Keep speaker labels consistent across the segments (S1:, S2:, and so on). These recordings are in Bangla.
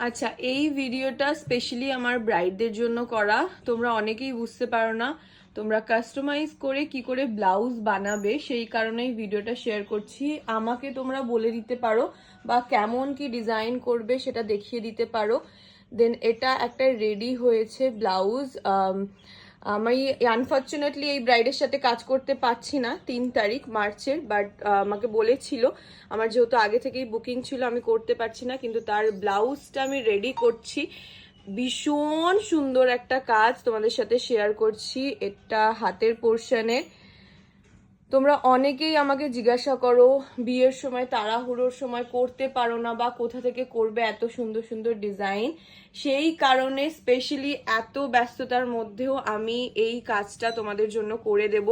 S1: আচ্ছা, এই ভিডিওটা স্পেশালি আমার ব্রাইডদের জন্য করা। তোমরা অনেকেই বুঝতে পারো না তোমরা কাস্টমাইজ করে কি করে ব্লাউজ বানাবে, সেই কারণেই ভিডিওটা শেয়ার করছি। আমাকে তোমরা বলে দিতে পারো বা কেমন কি ডিজাইন করবে সেটা দেখিয়ে দিতে পারো। দেন এটা একটা রেডি হয়েছে ব্লাউজ। আমি আনফর্চুনেটলি এই ব্রাইডের সাথে কাজ করতে পারছি না 3 তারিখ মার্চের, বাট আমাকে বলেছিল, আমার যেহেতু আগে থেকেই বুকিং ছিল, আমি করতে পারছি না, কিন্তু তার ব্লাউজটা আমি রেডি করছি। ভীষণ সুন্দর একটা কাজ তোমাদের সাথে শেয়ার করছি। এটা হাতের পোর্শনের। তোমরা অনেকেই আমাকে জিজ্ঞাসা করো বিয়ের সময় তাড়াহুড়োর সময় করতে পারো না বা কোথা থেকে করবে এত সুন্দর সুন্দর ডিজাইন। সেই কারণে স্পেশালি এত ব্যস্ততার মধ্যেও আমি এই কাজটা তোমাদের জন্য করে দেব।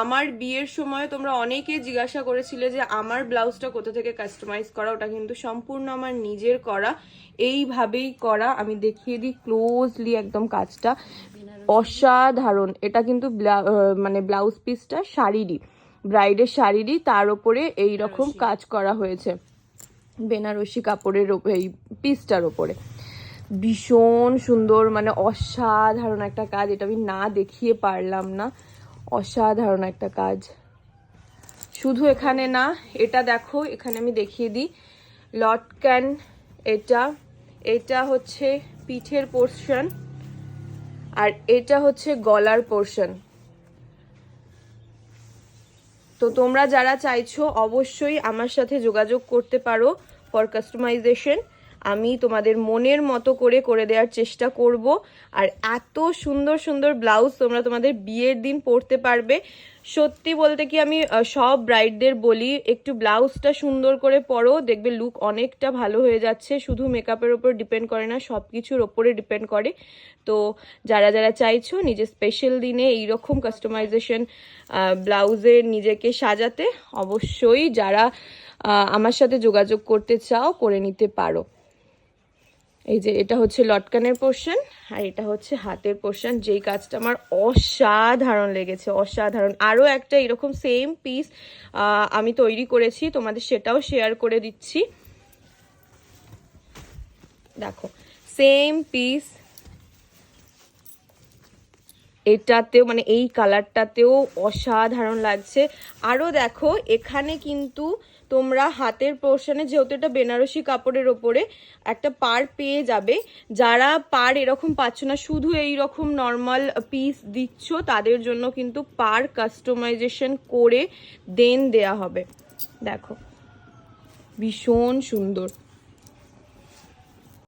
S1: আমার বিয়ের সময় তোমরা অনেকেই জিজ্ঞাসা করেছিলে যে আমার ব্লাউজটা কোথা থেকে কাস্টমাইজ করা, ওটা কিন্তু সম্পূর্ণ আমার নিজের করা, এইভাবেই করা। আমি দেখিয়ে দিই ক্লোজলি একদম কাজটা, অসাধারণ। এটা কিন্তু মানে ব্লাউজ পিসটা শাড়িরই, ব্রাইডের শাড়িরই, তার উপরে এই রকম কাজ করা হয়েছে বেনারসি কাপড়ের এই পিসটার ওপরে। ভীষণ সুন্দর, মানে অসাধারণ একটা কাজ। এটা আমি না দেখিয়ে পারলাম না, অসাধারণ একটা কাজ। শুধু এখানে না, এটা দেখো, এখানে আমি দেখিয়ে দিই লটক্যান। এটা এটা হচ্ছে পিঠের পোর্শন, আর এটা হচ্ছে গলার পোর্শন। তো তোমরা যারা চাইছো অবশ্যই আমার সাথে যোগাযোগ করতে পারো ফর কাস্টমাইজেশন। আমি তোমাদের মনের মতো করে করে দেওয়ার চেষ্টা করব। আর এত সুন্দর সুন্দর ব্লাউজ তোমরা তোমাদের বিয়ের দিন পরতে পারবে। সত্যি বলতে কি, আমি সব ব্রাইডদের বলি একটু ব্লাউজটা সুন্দর করে পরো, দেখবে লুক অনেকটা ভালো হয়ে যাচ্ছে। শুধু মেকআপের ওপর ডিপেন্ড করে না, সব কিছুর ওপরে ডিপেন্ড করে। তো যারা যারা চাইছো নিজের স্পেশাল দিনে এইরকম কাস্টমাইজেশন ব্লাউজে নিজেকে সাজাতে, অবশ্যই যারা আমার সাথে যোগাযোগ করতে চাও করে নিতে পারো। এই যে এটা হচ্ছে লটকানের পোর্শন, আর এটা হচ্ছে হাতের পোর্শন। যেই কাজটা আমার অসাধারণ লেগেছে, অসাধারণ। আরও একটা এরকম সেম পিস আমি তৈরি করেছি, তোমাদের সেটাও শেয়ার করে দিচ্ছি। দেখো সেম পিস, এটাতেও মানে এই কালারটাতেও অসাধারণ লাগছে। আরও দেখো এখানে কিন্তু তোমরা হাতের পোর্শনে, যেহেতু এটা বেনারসি কাপড়ের ওপরে, একটা পার পেয়ে যাবে। যারা পার এরকম পাচ্ছ না, শুধু এই রকম নর্মাল পিস দিচ্ছ, তাদের জন্য কিন্তু পার কাস্টমাইজেশন করে দেন দেয়া হবে। দেখো ভীষণ সুন্দর।